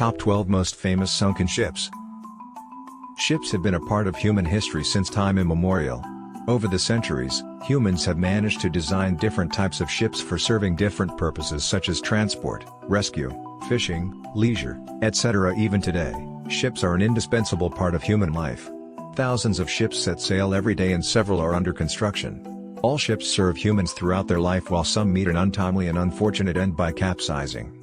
Top 12 Most Famous Sunken Ships. Ships have been a part of human history since time immemorial. Over the centuries, humans have managed to design different types of ships for serving different purposes such as transport, rescue, fishing, leisure, etc. Even today, ships are an indispensable part of human life. Thousands of ships set sail every day and several are under construction. All ships serve humans throughout their life while some meet an untimely and unfortunate end by capsizing.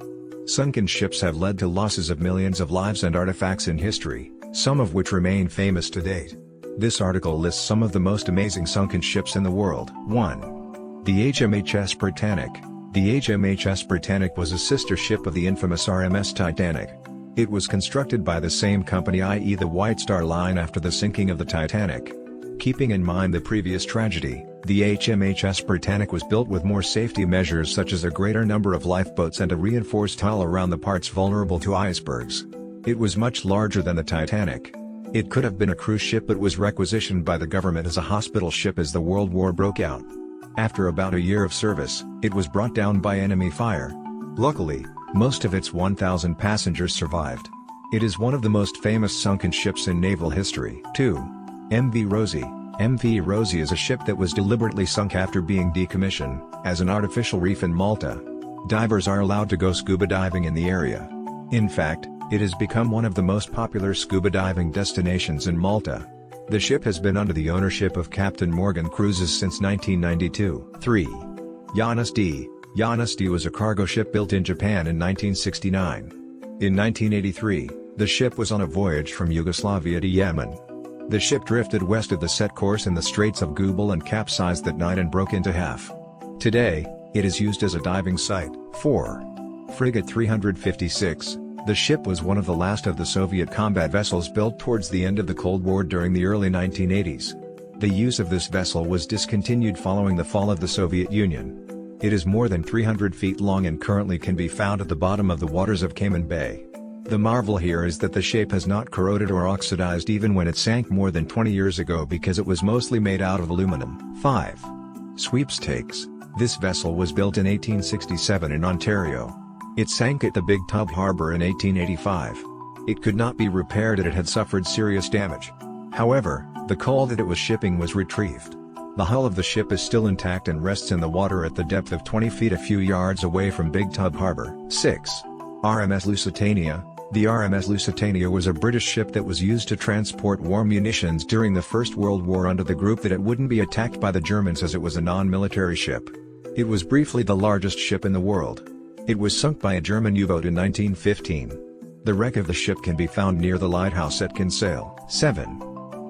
Sunken ships have led to losses of millions of lives and artifacts in history, some of which remain famous to date. This article lists some of the most amazing sunken ships in the world. 1. The HMHS Britannic. The HMHS Britannic was a sister ship of the infamous RMS Titanic. It was constructed by the same company, i.e. the White Star Line, after the sinking of the Titanic. Keeping in mind the previous tragedy, the HMHS Britannic was built with more safety measures such as a greater number of lifeboats and a reinforced hull around the parts vulnerable to icebergs. It was much larger than the Titanic. It could have been a cruise ship but was requisitioned by the government as a hospital ship as the World War broke out. After about a year of service, it was brought down by enemy fire. Luckily, most of its 1,000 passengers survived. It is one of the most famous sunken ships in naval history. 2. MV Rosie. MV Rosie is a ship that was deliberately sunk after being decommissioned, as an artificial reef in Malta. Divers are allowed to go scuba diving in the area. In fact, it has become one of the most popular scuba diving destinations in Malta. The ship has been under the ownership of Captain Morgan Cruises since 1992. 3. Janus D. Janus D was a cargo ship built in Japan in 1969. In 1983, the ship was on a voyage from Yugoslavia to Yemen. The ship drifted west of the set course in the Straits of Gubal and capsized that night and broke into half. Today, it is used as a diving site. 4. Frigate 356. The ship was one of the last of the Soviet combat vessels built towards the end of the Cold War during the early 1980s. The use of this vessel was discontinued following the fall of the Soviet Union. It is more than 300 feet long and currently can be found at the bottom of the waters of Cayman Bay. The marvel here is that the shape has not corroded or oxidized even when it sank more than 20 years ago because it was mostly made out of aluminum. 5. Sweepstakes. This vessel was built in 1867 in Ontario. It sank at the Big Tub Harbor in 1885. It could not be repaired and it had suffered serious damage. However, the coal that it was shipping was retrieved. The hull of the ship is still intact and rests in the water at the depth of 20 feet a few yards away from Big Tub Harbor. 6. RMS Lusitania. The RMS Lusitania was a British ship that was used to transport war munitions during the First World War under the group that it wouldn't be attacked by the Germans as it was a non-military ship. It was briefly the largest ship in the world. It was sunk by a German U-boat in 1915. The wreck of the ship can be found near the lighthouse at Kinsale. 7.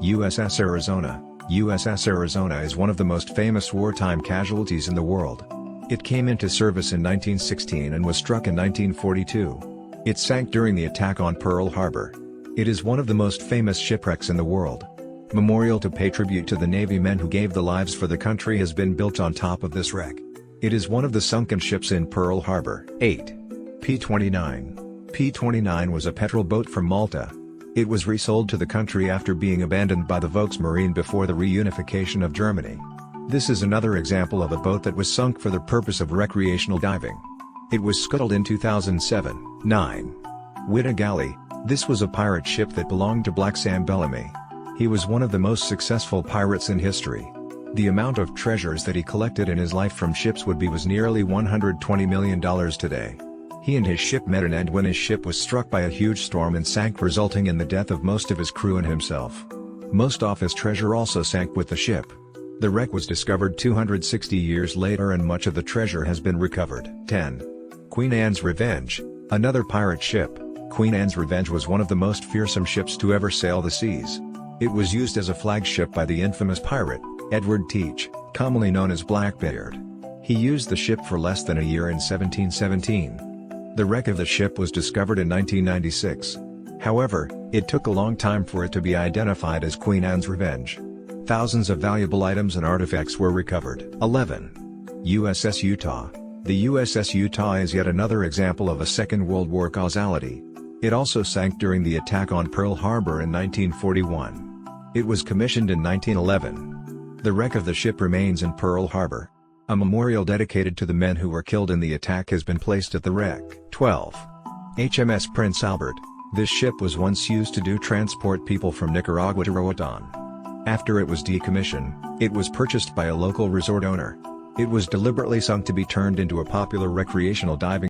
USS Arizona. USS Arizona is one of the most famous wartime casualties in the world. It came into service in 1916 and was struck in 1942. It sank during the attack on Pearl Harbor. It is one of the most famous shipwrecks in the world. Memorial to pay tribute to the Navy men who gave their lives for the country has been built on top of this wreck. It is one of the sunken ships in Pearl Harbor. 8. P-29. P-29 was a petrol boat from Malta. It was resold to the country after being abandoned by the Volksmarine before the reunification of Germany. This is another example of a boat that was sunk for the purpose of recreational diving. It was scuttled in 2007. 9. Witta Galley. This was a pirate ship that belonged to Black Sam Bellamy. He was one of the most successful pirates in history. The amount of treasures that he collected in his life from ships was nearly $120 million today. He and his ship met an end when his ship was struck by a huge storm and sank, resulting in the death of most of his crew and himself. Most of his treasure also sank with the ship. The wreck was discovered 260 years later and much of the treasure has been recovered. 10. Queen Anne's Revenge. Another pirate ship, Queen Anne's Revenge was one of the most fearsome ships to ever sail the seas. It was used as a flagship by the infamous pirate, Edward Teach, commonly known as Blackbeard. He used the ship for less than a year in 1717. The wreck of the ship was discovered in 1996. However, it took a long time for it to be identified as Queen Anne's Revenge. Thousands of valuable items and artifacts were recovered. 11. USS Utah. The USS Utah is yet another example of a Second World War causality. It also sank during the attack on Pearl Harbor in 1941. It was commissioned in 1911. The wreck of the ship remains in Pearl Harbor. A memorial dedicated to the men who were killed in the attack has been placed at the wreck. 12. HMS Prince Albert. This ship was once used to transport people from Nicaragua to Roatan. After it was decommissioned, it was purchased by a local resort owner. It was deliberately sunk to be turned into a popular recreational diving